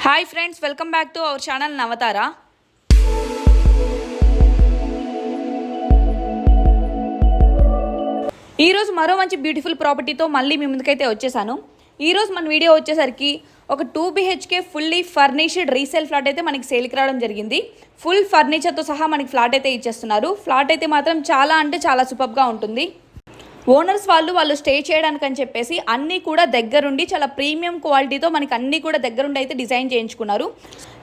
Hi friends, welcome back to our channel Navatara. ఈరోజు మరో మంచి బ్యూటిఫుల్ ప్రాపర్టీతో మళ్ళీ మీ ముందుకైతే వచ్చేసాను. ఈరోజు మన వీడియో వచ్చేసరికి ఒక 2 BHK fully furnished resale flat అయితే మనకి సేల్కి రావడం జరిగింది. ఫుల్ ఫర్నిచర్తో సహా మనకి ఫ్లాట్ అయితే ఇచ్చేస్తున్నారు. ఫ్లాట్ అయితే మాత్రం చాలా అంటే చాలా సూపర్గా ఉంటుంది. ఓనర్స్ వాళ్ళు స్టే చేయడానికి అని చెప్పేసి అన్నీ కూడా దగ్గరుండి చాలా ప్రీమియం క్వాలిటీతో మనకి అన్నీ కూడా దగ్గరుండి అయితే డిజైన్ చేయించుకున్నారు.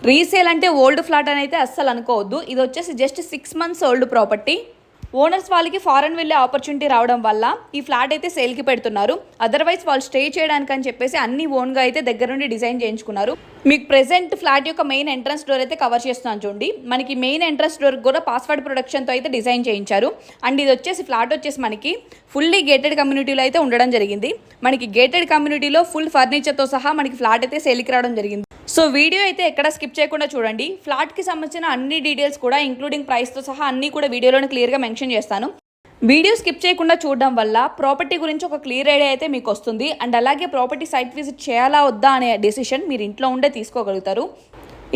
రీసేల్ అంటే ఓల్డ్ ఫ్లాట్ అని అయితే అస్సలు అనుకోవద్దు. ఇది వచ్చేసి just 6 months old property. Owners వాళ్ళకి ఫారెన్ వెళ్ళే ఆపర్చునిటీ రావడం వల్ల ఈ ఫ్లాట్ అయితే సేల్కి పెడుతున్నారు. అదర్వైజ్ వాళ్ళు స్టే చేయడానికి అని చెప్పేసి అన్ని ఓన్గా అయితే దగ్గర నుండి డిజైన్ చేయించుకున్నారు. మీకు ప్రెసెంట్ ఫ్లాట్ యొక్క మెయిన్ ఎంట్రన్స్ డోర్ అయితే కవర్ చేస్తున్నాను చూడండి. మనకి మెయిన్ ఎంట్రన్స్ డోర్ కూడా పాస్వర్డ్ ప్రొడక్షన్తో అయితే డిజైన్ చేయించారు. అండ్ ఇది వచ్చేసి ఫ్లాట్ వచ్చేసి మనకి ఫుల్లీ గేటెడ్ కమ్యూనిటీలో అయితే ఉండడం జరిగింది. మనకి గేటెడ్ కమ్యూనిటీలో ఫుల్ ఫర్నిచర్తో సహా మనకి ఫ్లాట్ అయితే సేల్కి రావడం జరిగింది. సో వీడియో అయితే ఎక్కడ స్కిప్ చేయకుండా చూడండి. ఫ్లాట్కి సంబంధించిన అన్ని డీటెయిల్స్ కూడా ఇంక్లూడింగ్ ప్రైస్తో సహా అన్నీ కూడా వీడియోలోనే క్లియర్గా మెన్షన్ చేస్తాను. వీడియో స్కిప్ చేయకుండా చూడడం వల్ల ప్రాపర్టీ గురించి ఒక క్లియర్ ఐడియా అయితే మీకు వస్తుంది. అండ్ అలాగే ప్రాపర్టీ సైట్ విజిట్ చేయాలా వద్దా అనే డెసిషన్ మీరు ఇంట్లో ఉండే తీసుకోగలుగుతారు.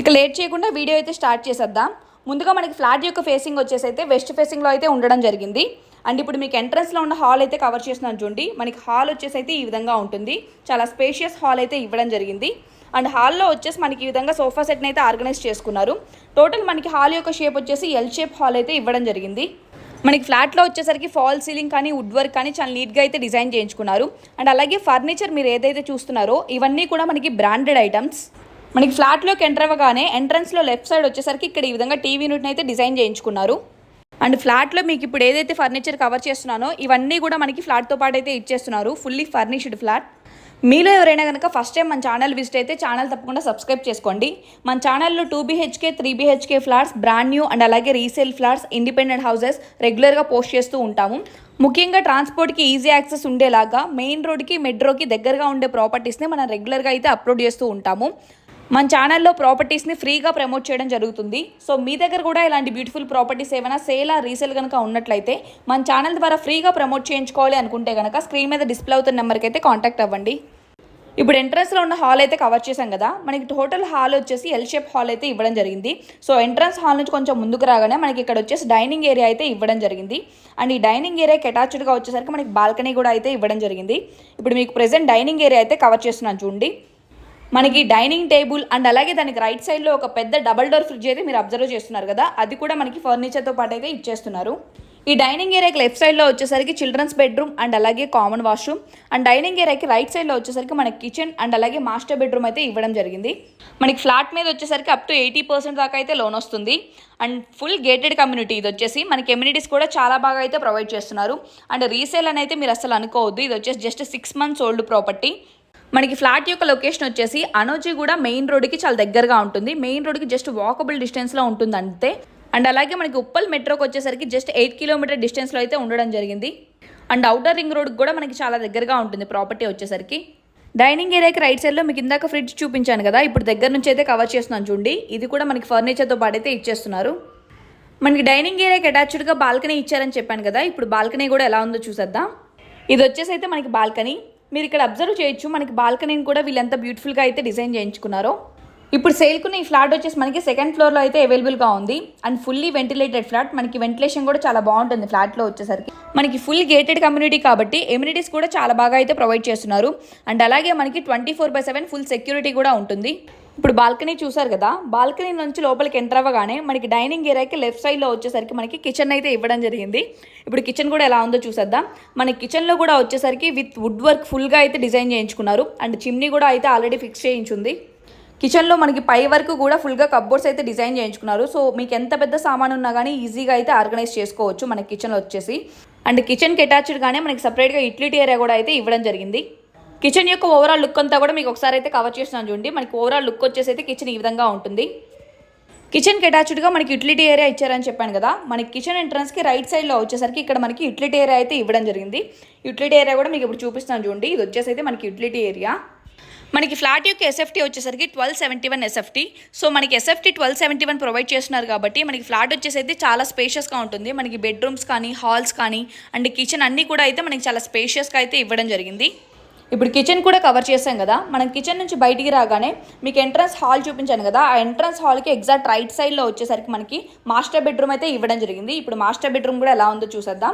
ఇక లేట్ చేయకుండా వీడియో అయితే స్టార్ట్ చేసేద్దాం. ముందుగా మనకి ఫ్లాట్ యొక్క ఫేసింగ్ వచ్చేసి అయితే వెస్ట్ ఫేసింగ్లో అయితే ఉండడం జరిగింది. అండ్ ఇప్పుడు మీకు ఎంట్రన్స్లో ఉన్న హాల్ అయితే కవర్ చేస్తున్నాను చూడండి. మనకి హాల్ వచ్చేసి అయితే ఈ విధంగా ఉంటుంది. చాలా స్పేషియస్ హాల్ అయితే ఇవ్వడం జరిగింది. అండ్ హాల్లో వచ్చేసి మనకి ఈ విధంగా సోఫా సెట్ని అయితే ఆర్గనైజ్ చేసుకున్నారు. టోటల్ మనకి హాల్ యొక్క షేప్ వచ్చేసి ఎల్ షేప్ హాల్ అయితే ఇవ్వడం జరిగింది. మనకి ఫ్లాట్లో వచ్చేసరికి ఫాల్ సీలింగ్ కానీ వుడ్ వర్క్ కానీ చాలా నీట్గా అయితే డిజైన్ చేయించుకున్నారు. అండ్ అలాగే ఫర్నిచర్ మీరు ఏదైతే చూస్తున్నారో ఇవన్నీ కూడా మనకి బ్రాండెడ్ ఐటమ్స్. మనకి ఫ్లాట్లోకి ఎంటర్ అవ్వగానే ఎంట్రన్స్లో లెఫ్ట్ సైడ్ వచ్చేసరికి ఇక్కడ ఈ విధంగా టీవీ యూనిట్ని అయితే డిజైన్ చేయించుకున్నారు. అండ్ ఫ్లాట్లో మీకు ఇప్పుడు ఏదైతే ఫర్నిచర్ కవర్ చేస్తున్నానో ఇవన్నీ కూడా మనకి ఫ్లాట్తో పాటు అయితే ఇచ్చేస్తున్నారు. Fully furnished flat. మీలో ఎవరైనా కనుక ఫస్ట్ టైం మన ఛానల్ విజిట్ అయితే ఛానల్ తప్పకుండా సబ్స్క్రైబ్ చేసుకోండి. మన ఛానల్లో 2 BHK 3 BHK flats, brand new and అలాగే రీసేల్ ఫ్లాట్స్, ఇండిపెండెంట్ హౌసెస్ రెగ్యులర్గా పోస్ట్ చేస్తూ ఉంటాము. ముఖ్యంగా ట్రాన్స్పోర్ట్కి ఈజీ యాక్సెస్ ఉండేలాగా మెయిన్ రోడ్కి మెట్రోకి దగ్గరగా ఉండే ప్రాపర్టీస్ని మనం రెగ్యులర్గా అయితే అప్లోడ్ చేస్తూ ఉంటాము. మన ఛానల్లో ప్రాపర్టీస్ని ఫ్రీగా ప్రమోట్ చేయడం జరుగుతుంది. సో మీ దగ్గర కూడా ఇలాంటి బ్యూటిఫుల్ ప్రాపర్టీస్ ఏమైనా సేల్ రీసేల్ కనుక ఉన్నట్లయితే మన ఛానల్ ద్వారా ఫ్రీగా ప్రమోట్ చేయించుకోవాలి అనుకుంటే కనుక స్క్రీన్ మీద డిస్ప్లే అవుతున్న నెంబర్కి అయితే కాంటాక్ట్ అవ్వండి. ఇప్పుడు ఎంట్రన్స్లో ఉన్న హాల్ అయితే కవర్ చేశాం కదా. మనకి టోటల్ హాల్ వచ్చేసి ఎల్ షేప్ హాల్ అయితే ఇవ్వడం జరిగింది. సో ఎంట్రన్స్ హాల్ నుంచి కొంచెం ముందుకు రాగానే మనకి ఇక్కడ వచ్చేసి డైనింగ్ ఏరియా అయితే ఇవ్వడం జరిగింది. అండ్ ఈ డైనింగ్ ఏరియాకి అటాచ్డ్గా వచ్చేసరికి మనకి బాల్కనీ కూడా అయితే ఇవ్వడం జరిగింది. ఇప్పుడు మీకు ప్రెసెంట్ డైనింగ్ ఏరియా అయితే కవర్ చేస్తున్నాను చూడండి. మనకి డైనింగ్ టేబుల్ అండ్ అలాగే దానికి రైట్ సైడ్లో ఒక పెద్ద డబల్ డోర్ ఫ్రిడ్జ్ అయితే మీరు అబ్జర్వ్ చేస్తున్నారు కదా. అది కూడా మనకి ఫర్నిచర్తో పాటు అయితే ఇచ్చేస్తున్నారు. ఈ డైనింగ్ ఏరియాకి లెఫ్ట్ సైడ్లో వచ్చేసరికి చిల్డ్రన్స్ బెడ్రూమ్ అండ్ అలాగే కామన్ వాష్రూమ్. అండ్ డైనింగ్ ఏరియాకి రైట్ సైడ్లో వచ్చేసరికి మనకి కిచెన్ అండ్ అలాగే మాస్టర్ బెడ్రూమ్ అయితే ఇవ్వడం జరిగింది. మనకి ఫ్లాట్ మీద వచ్చేసరికి అప్ టు 80% దాకా అయితే లోన్ వస్తుంది. అండ్ ఫుల్ గేటెడ్ కమ్యూనిటీ ఇది వచ్చేసి మనకి ఎమ్యూనిటీస్ కూడా చాలా బాగా అయితే ప్రొవైడ్ చేస్తున్నారు. అండ్ రీసేల్ అని అయితే మీరు అసలు అనుకోవద్దు. ఇది వచ్చేసి జస్ట్ 6 months ఓల్డ్ ప్రాపర్టీ. మనకి ఫ్లాట్ యొక్క లొకేషన్ వచ్చేసి అనోజీ కూడా మెయిన్ రోడ్కి చాలా దగ్గరగా ఉంటుంది. మెయిన్ రోడ్కి జస్ట్ వాకబుల్ డిస్టెన్స్లో ఉంటుంది అంతే. అండ్ అలాగే మనకి ఉప్పల్ మెట్రోకి వచ్చేసరికి జస్ట్ 8 kilometer డిస్టెన్స్లో అయితే ఉండడం జరిగింది. అండ్ అవుటర్ రింగ్ రోడ్కి కూడా మనకి చాలా దగ్గరగా ఉంటుంది ప్రాపర్టీ వచ్చేసరికి. డైనింగ్ ఏరియాకి రైట్ సైడ్లో మీకు ఇందాక ఫ్రిడ్జ్ చూపించాను కదా, ఇప్పుడు దగ్గర నుంచి అయితే కవర్ చేస్తున్నాను చూడండి. ఇది కూడా మనకి ఫర్నిచర్తో పాటు అయితే ఇచ్చేస్తున్నారు. మనకి డైనింగ్ ఏరియాకి అటాచ్డ్గా బాల్కనీ ఇచ్చారని చెప్పాను కదా. ఇప్పుడు బాల్కనీ కూడా ఎలా ఉందో చూసేద్దాం. ఇది వచ్చేసి అయితే మనకి బాల్కనీ. మీరు ఇక్కడ అబ్జర్వ్ చేయొచ్చు. మనకి బాల్కనీని కూడా వీళ్ళంతా బ్యూటిఫుల్గా అయితే డిజైన్ చేయించుకున్నారో. ఇప్పుడు సేల్కున్న ఈ ఫ్లాట్ వచ్చేసి మనకి 2nd floorలో అయితే అవైలబుల్గా ఉంది. And fully ventilated flat. మనకి వెంటిలేషన్ కూడా చాలా బాగుంటుంది ఫ్లాట్లో వచ్చేసరికి. మనకి ఫుల్ గేటెడ్ కమ్యూనిటీ కాబట్టి ఎమ్యూనిటీస్ కూడా చాలా బాగా అయితే ప్రొవైడ్ చేస్తున్నారు. అండ్ అలాగే మనకి 24/7 ఫుల్ సెక్యూరిటీ కూడా ఉంటుంది. ఇప్పుడు బాల్కనీ చూసారు కదా. బాల్కనీ నుంచి లోపలికి ఎంటర్ అవ్వగానే మనకి డైనింగ్ ఏరియాకి లెఫ్ట్ సైడ్లో వచ్చేసరికి మనకి కిచెన్ అయితే ఇవ్వడం జరిగింది. ఇప్పుడు కిచెన్ కూడా ఎలా ఉందో చూసేద్దాం. మన కిచెన్లో కూడా వచ్చేసరికి విత్ వుడ్ వర్క్ ఫుల్గా అయితే డిజైన్ చేయించుకున్నారు. అండ్ చిమ్నీ కూడా అయితే ఆల్రెడీ ఫిక్స్ చేయించుంది. కిచెన్లో మనకి పై వరకు కూడా ఫుల్గా కప్బోర్డ్స్ అయితే డిజైన్ చేయించుకున్నారు. సో మీకు ఎంత పెద్ద సామాన్ ఉన్నా కానీ ఈజీగా అయితే ఆర్గనైజ్ చేసుకోవచ్చు మన కిచెన్లో వచ్చేసి. అండ్ కిచెన్కి అటాచ్డ్గానే మనకి సపరేట్గా యూటిలిటీ ఏరియా కూడా అయితే ఇవ్వడం జరిగింది. కిచెన్ యొక్క ఓవరాల్ లుక్ అంతా కూడా మీకు ఒకసారి అయితే కవర్ చేస్తున్నాను చూడండి. మనకి ఓవరాల్ లుక్ వచ్చేసి అయితే కిచెన్ ఈ విధంగా ఉంటుంది. కిచెన్కి అటాచ్డ్గా మనకి యూటిలిటీ ఏరియా ఇచ్చారని చెప్పాను కదా. మనకి కిచెన్ ఎంట్రన్స్కి రైట్ సైడ్లో వచ్చేసరికి ఇక్కడ మనకి యూటిలిటీ ఏరియా అయితే ఇవ్వడం జరిగింది. యూటిలిటీ ఏరియా కూడా మీకు ఇప్పుడు చూపిస్తాను చూడండి. ఇది వచ్చేసి అయితే మనకి యూటిలిటీ ఏరియా. మనకి ఫ్లాట్ యొక్క SFT వచ్చేసరికి 1271 SFT. సో మనకి SFT 1271 ప్రొవైడ్ చేస్తున్నారు కాబట్టి మనకి ఫ్లాట్ వచ్చేసి అయితే చాలా స్పేషియస్గా ఉంటుంది. మనకి బెడ్రూమ్స్ కానీ హాల్స్ కానీ అండ్ కిచెన్ అన్నీ కూడా అయితే మనకి చాలా స్పేషియస్గా అయితే ఇవ్వడం జరిగింది. ఇప్పుడు కిచెన్ కూడా కవర్ చేసాం కదా. మనం కిచెన్ నుంచి బయటికి రాగానే మీకు ఎంట్రన్స్ హాల్ చూపించాను కదా, ఆ ఎంట్రన్స్ హాల్కి ఎగ్జాక్ట్ రైట్ సైడ్లో వచ్చేసరికి మనకి మాస్టర్ బెడ్రూమ్ అయితే ఇవ్వడం జరిగింది. ఇప్పుడు మాస్టర్ బెడ్రూమ్ కూడా ఎలా ఉందో చూసేద్దాం.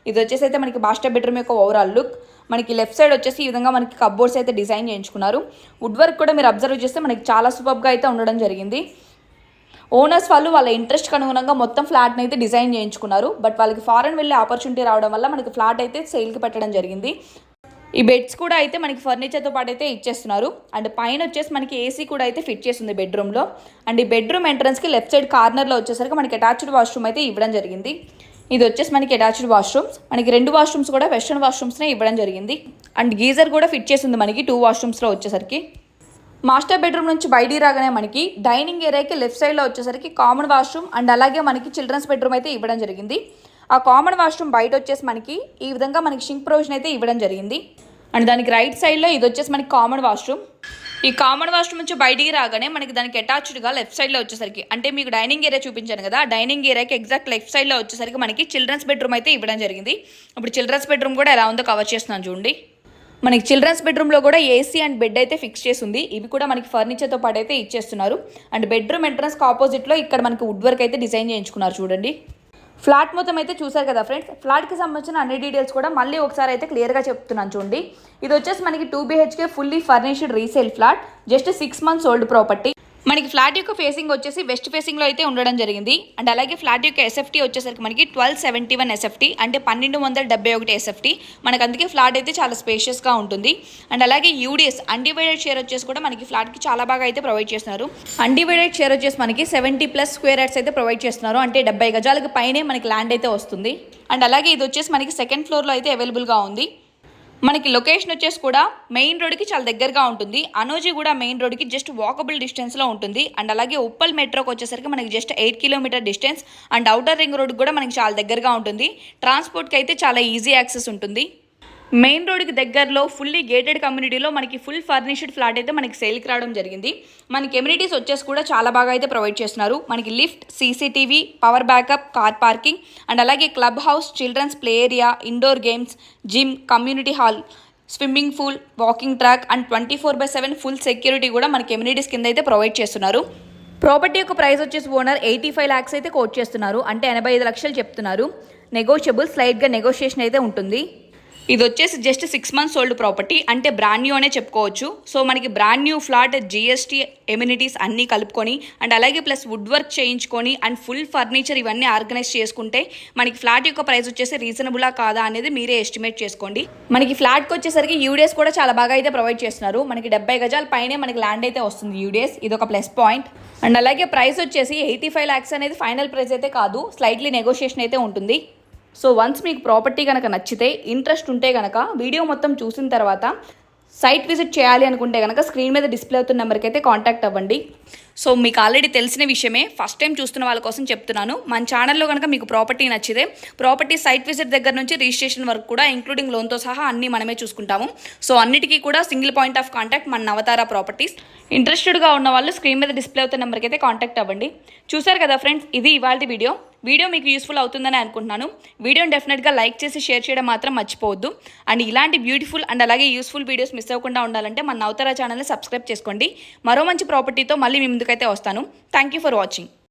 ఇది వచ్చేసి అయితే మనకి మాస్టర్ బెడ్రూమ్ యొక్క ఓవరాల్ లుక్. మనకి లెఫ్ట్ సైడ్ వచ్చేసి ఈ విధంగా మనకి కప్బోర్డ్స్ అయితే డిజైన్ చేయించుకున్నారు. వుడ్ వర్క్ కూడా మీరు అబ్జర్వ్ చేస్తే మనకి చాలా సూపర్గా అయితే ఉండడం జరిగింది. ఓనర్స్ వాళ్ళు వాళ్ళ ఇంట్రెస్ట్కి అనుగుణంగా మొత్తం ఫ్లాట్ని అయితే డిజైన్ చేయించుకున్నారు. బట్ వాళ్ళకి ఫారెన్ వెళ్ళే ఆపర్చునిటీ రావడం వల్ల మనకి ఫ్లాట్ అయితే సేల్కి పెట్టడం జరిగింది. ఈ బెడ్స్ కూడా అయితే మనకి ఫర్నిచర్తో పాటు అయితే ఇచ్చేస్తున్నారు. అండ్ పైన వచ్చేసి మనకి ఏసీ కూడా అయితే ఫిట్ చేస్తుంది బెడ్రూమ్లో. అండ్ ఈ బెడ్రూమ్ ఎంట్రన్స్కి లెఫ్ట్ సైడ్ కార్నర్లో వచ్చేసరికి మనకి అటాచ్డ్ వాష్రూమ్ అయితే ఇవ్వడం జరిగింది. ఇది వచ్చేసి మనకి అటాచ్డ్ వాష్రూమ్స్. మనకి 2 వాష్రూమ్స్ కూడా వెస్టర్న్ వాష్రూమ్స్నే ఇవ్వడం జరిగింది. అండ్ గీజర్ కూడా ఫిట్ చేసింది మనకి 2 వాష్రూమ్స్లో వచ్చేసరికి. మాస్టర్ బెడ్రూమ్ నుంచి బయటికి రాగానే మనకి డైనింగ్ ఏరియాకి లెఫ్ట్ సైడ్లో వచ్చేసరికి కామన్ వాష్రూమ్ అండ్ అలాగే మనకి చిల్డ్రన్స్ బెడ్రూమ్ అయితే ఇవ్వడం జరిగింది. ఆ కామన్ వాష్రూమ్ బయట వచ్చేసి మనకి ఈ విధంగా మనకి షింక్ ప్రొవిజన్ అయితే ఇవ్వడం జరిగింది. అండ్ దానికి రైట్ సైడ్లో ఇది వచ్చేసి మనకి కామన్ వాష్రూమ్. ఈ కామన్ వాష్రూమ్ నుంచి బయటికి రాగానే మనకి దానికి అటాచ్డ్గా లెఫ్ట్ సైడ్లో వచ్చేసరికి, అంటే మీకు డైనింగ్ ఏరియా చూపించాను కదా, డైనింగ్ ఏరియాకి ఎగ్జాక్ట్ లెఫ్ట్ సైడ్లో వచ్చేసరికి మనకి చిల్డ్రన్స్ బెడ్రూమ్ అయితే ఇవ్వడం జరిగింది. ఇప్పుడు చిల్డ్రన్స్ బెడ్రూమ్ కూడా ఎలా ఉందో కవర్ చేస్తున్నాను చూడండి. మనకి చిల్డ్రన్స్ బెడ్రూమ్లో కూడా ఏసీ అండ్ బెడ్ అయితే ఫిక్స్ చేసి ఉంది. ఇవి కూడా మనకి ఫర్నిచర్తో పాటు అయితే ఇచ్చేస్తున్నారు. అండ్ బెడ్రూమ్ ఎంట్రన్స్కి ఆపోజిట్లో ఇక్కడ మనకి వుడ్ వర్క్ అయితే డిజైన్ చేయించుకున్నారు చూడండి. ఫ్లాట్ మొత్తం అయితే చూసారు కదా ఫ్రెండ్స్. ఫ్లాట్కి సంబంధించిన అన్ని డీటెయిల్స్ కూడా మళ్ళీ ఒకసారి అయితే క్లియర్గా చెప్తున్నాను చూడండి. ఇది వచ్చేసి మనకి 2 BHK fully furnished resale flat, just 6 months old property. మనకి ఫ్లాట్ యొక్క ఫేసింగ్ వచ్చేసి వెస్ట్ ఫేసింగ్లో అయితే ఉండడం జరిగింది. అండ్ అలాగే ఫ్లాట్ యొక్క ఎస్ఎఫ్టీ వచ్చేసరికి మనకి 1271 ఎస్ఎఫ్టీ, అంటే 1271 ఎస్ఎఫ్టీ. మనకు అందుకే ఫ్లాట్ అయితే చాలా స్పేషియస్గా ఉంటుంది. అండ్ అలాగే యూడిఎస్ అన్డివైడెడ్ షేర్ వచ్చేసి కూడా మనకి ఫ్లాట్కి చాలా బాగా అయితే ప్రొవైడ్ చేస్తున్నారు. అన్డివైడెడ్ షేర్ వచ్చేసి మనకి 70+ స్క్వేర్ యార్డ్స్ అయితే ప్రొవైడ్ చేస్తున్నారు, అంటే 70 గజాలకు పైనే మనకి ల్యాండ్ అయితే వస్తుంది. అండ్ అలాగే ఇది వచ్చేసి మనకి సెకండ్ ఫ్లోర్లో అయితే అవైలబుల్గా ఉంది. మనకి లొకేషన్ వచ్చేసి కూడా మెయిన్ రోడ్కి చాలా దగ్గరగా ఉంటుంది. అనోజీ కూడా మెయిన్ రోడ్కి జస్ట్ వాకబుల్ డిస్టెన్స్లో ఉంటుంది. అండ్ అలాగే ఉప్పల్ మెట్రోకి వచ్చేసరికి మనకి just 8 kilometer distance. And outer ring రోడ్కి కూడా మనకి చాలా దగ్గరగా ఉంటుంది. ట్రాన్స్పోర్ట్కి అయితే చాలా ఈజీ యాక్సెస్ ఉంటుంది. మెయిన్ రోడ్కి దగ్గరలో ఫుల్లీ గేటెడ్ కమ్యూనిటీలో మనకి ఫుల్ ఫర్నిష్డ్ ఫ్లాట్ అయితే మనకి సేల్కి రావడం జరిగింది. మనకి ఎమ్యూనిటీస్ వచ్చేసి కూడా చాలా బాగా అయితే ప్రొవైడ్ చేస్తున్నారు. మనకి lift, CCTV, power backup, car parking, and అలాగే club house, children's play area, indoor games, gym, community hall, swimming pool, walking track and 24/7 full security కూడా మనకి ఎమ్యూనిటీస్ కింద అయితే ప్రొవైడ్ చేస్తున్నారు. ప్రాపర్టీ యొక్క ప్రైస్ వచ్చేసి ఓనర్ 85 lakhs అయితే కోట్ చేస్తున్నారు, అంటే 85 లక్షలు చెప్తున్నారు. నెగోషియబుల్, స్లైడ్గా నెగోషియేషన్ అయితే ఉంటుంది. ఇది వచ్చేసి జస్ట్ 6 months ఓల్డ్ ప్రాపర్టీ, అంటే బ్రాండ్ న్యూ అనే చెప్పుకోవచ్చు. సో మనకి brand new flat, GST, amenities అన్నీ కలుపుకొని అండ్ అలాగే ప్లస్ వుడ్ వర్క్ చేయించుకొని అండ్ ఫుల్ ఫర్నిచర్ ఇవన్నీ ఆర్గనైజ్ చేసుకుంటే మనకి ఫ్లాట్ యొక్క ప్రైస్ వచ్చేసి రీజనబులా కాదా అనేది మీరే ఎస్టిమేట్ చేసుకోండి. మనకి ఫ్లాట్కి వచ్చేసరికి యూడిఎస్ కూడా చాలా బాగా అయితే ప్రొవైడ్ చేస్తున్నారు. మనకి 70 గజాల పైనే మనకి ల్యాండ్ అయితే వస్తుంది యూడిఎస్, ఇది ఒక ప్లస్ పాయింట్. అండ్ అలాగే ప్రైస్ వచ్చేసి 85 lakhs అనేది ఫైనల్ ప్రైస్ అయితే కాదు, స్లైట్లీ నెగోషియేషన్ అయితే ఉంటుంది. సో వన్స్ మీకు ప్రాపర్టీ కనుక నచ్చితే, ఇంట్రెస్ట్ ఉంటే కనుక వీడియో మొత్తం చూసిన తర్వాత సైట్ విజిట్ చేయాలి అనుకుంటే కనుక స్క్రీన్ మీద డిస్ప్లే అవుతున్న నెంబర్కి అయితే కాంటాక్ట్ అవ్వండి. సో మీకు ఆల్రెడీ తెలిసిన విషయమే, ఫస్ట్ టైం చూస్తున్న వాళ్ళ కోసం చెప్తున్నాను. మన ఛానల్లో కనుక మీకు ప్రాపర్టీ నచ్చితే ప్రాపర్టీ సైట్ విజిట్ దగ్గర నుంచి రిజిస్ట్రేషన్ వరకు కూడా ఇంక్లూడింగ్ లోన్తో సహా అన్నీ మనమే చూసుకుంటాము. సో అన్నిటికీ కూడా సింగిల్ పాయింట్ ఆఫ్ కాంటాక్ట్ మన నవతార ప్రాపర్టీస్. ఇంట్రెస్టెడ్గా ఉన్న వాళ్ళు స్క్రీన్ మీద డిస్ప్లే అవుతున్న నెంబర్కి అయితే కాంటాక్ట్ అవ్వండి. చూసారు కదా ఫ్రెండ్స్, ఇది ఇవాళ వీడియో మీకు యూస్ఫుల్ అవుతుందని అనుకుంటున్నాను. వీడియోని డెఫినెట్గా లైక్ చేసి షేర్ చేయడం మాత్రం మర్చిపోవద్దు. అండ్ ఇలాంటి బ్యూటిఫుల్ అండ్ అలాగే యూస్ఫుల్ వీడియోస్ మిస్ అవ్వకుండా ఉండాలంటే మన నవతార ఛానల్ని సబ్స్క్రైబ్ చేసుకోండి. మరో మంచి ప్రాపర్టీతో మళ్ళీ మీ ముందుకైతే వస్తాను. Thank you for watching.